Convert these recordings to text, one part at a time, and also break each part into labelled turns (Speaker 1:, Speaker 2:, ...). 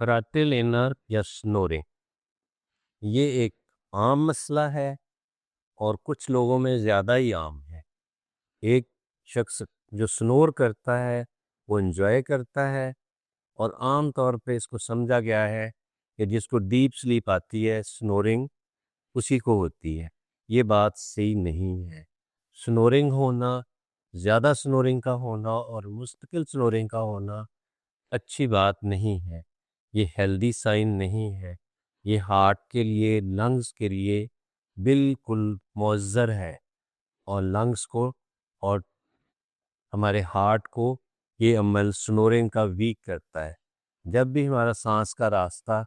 Speaker 1: खर्राटे लेना या स्नोरिंग, ये एक आम मसला है और कुछ लोगों में ज़्यादा ही आम है। एक शख्स जो स्नोर करता है वो एंजॉय करता है और आम तौर पे इसको समझा गया है कि जिसको डीप स्लीप आती है स्नोरिंग उसी को होती है। ये बात सही नहीं है। स्नोरिंग होना, ज़्यादा स्नोरिंग का होना और मुस्तकिल स्नोरिंग का होना अच्छी बात नहीं है। ये हेल्दी साइन नहीं है। ये हार्ट के लिए, लंग्स के लिए बिल्कुल मुअज़्ज़र है और लंग्स को और हमारे हार्ट को ये अमल स्नोरिंग का वीक करता है। जब भी हमारा सांस का रास्ता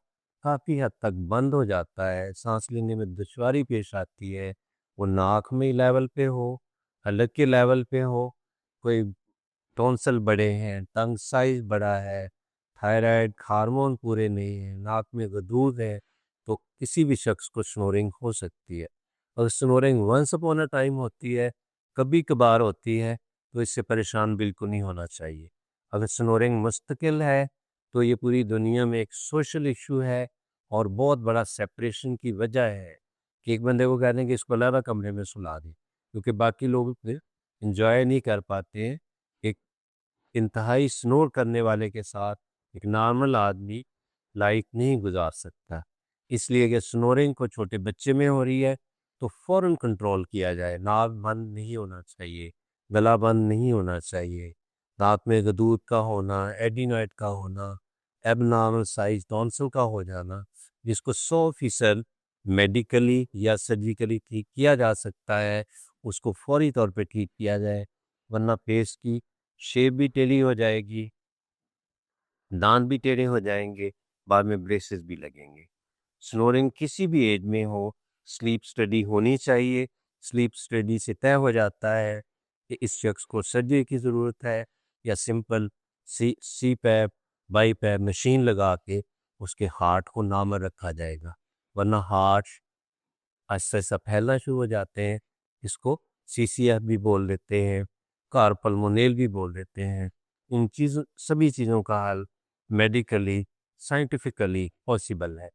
Speaker 1: काफ़ी हद तक बंद हो जाता है, सांस लेने में दुश्वारी पेश आती है, वो नाक में लेवल पे हो, हलक के लेवल पे हो, कोई टॉन्सिल बड़े हैं, टंग साइज बड़ा है, थायराइड हार्मोन पूरे नहीं हैं, नाक में गदूद है, तो किसी भी शख्स को स्नोरिंग हो सकती है। और snoring once upon a time होती है, कभी कभार होती है, तो इससे परेशान बिल्कुल नहीं होना चाहिए। अगर स्नोरिंग मुस्तकिल है तो ये पूरी दुनिया में एक सोशल इशू है और बहुत बड़ा सेपरेशन की वजह है कि एक बंदे को कहते हैं कि इसको अलग कमरे में सुला दें, क्योंकि बाकी लोग इंजॉय नहीं कर पाते हैं। एक इंतहाई स्नोर करने वाले के साथ एक नॉर्मल आदमी लाइफ नहीं गुजार सकता। इसलिए अगर स्नोरिंग को छोटे बच्चे में हो रही है तो फ़ौरन कंट्रोल किया जाए। नाक बंद नहीं होना चाहिए, गला बंद नहीं होना चाहिए, नाक में गदूद का होना, एडिनॉइड का होना, एबनॉर्मल साइज टॉन्सिल का हो जाना, जिसको 100% मेडिकली या सर्जिकली ठीक किया जा सकता है, उसको फौरी तौर पे ठीक किया जाए, वरना फेस की शेप भी टेढ़ी हो जाएगी, दांत भी टेढ़े हो जाएंगे, बाद में ब्रेसेस भी लगेंगे। स्नोरिंग किसी भी एज में हो, स्लीप स्टडी होनी चाहिए। स्लीप स्टडी से तय हो जाता है कि इस शख्स को सर्जरी की ज़रूरत है या simple CPAP BiPAP machine लगा के उसके हार्ट को नामर रखा जाएगा, वरना हार्ट आहिस्ता आहिस्ता फैलना शुरू हो जाते हैं। इसको सीसीएफ भी बोल देते हैं, कार्पल्मोनेल भी बोल देते हैं। इन चीज़ों सभी चीज़ों का हल मेडिकली साइंटिफिकली पॉसिबल है।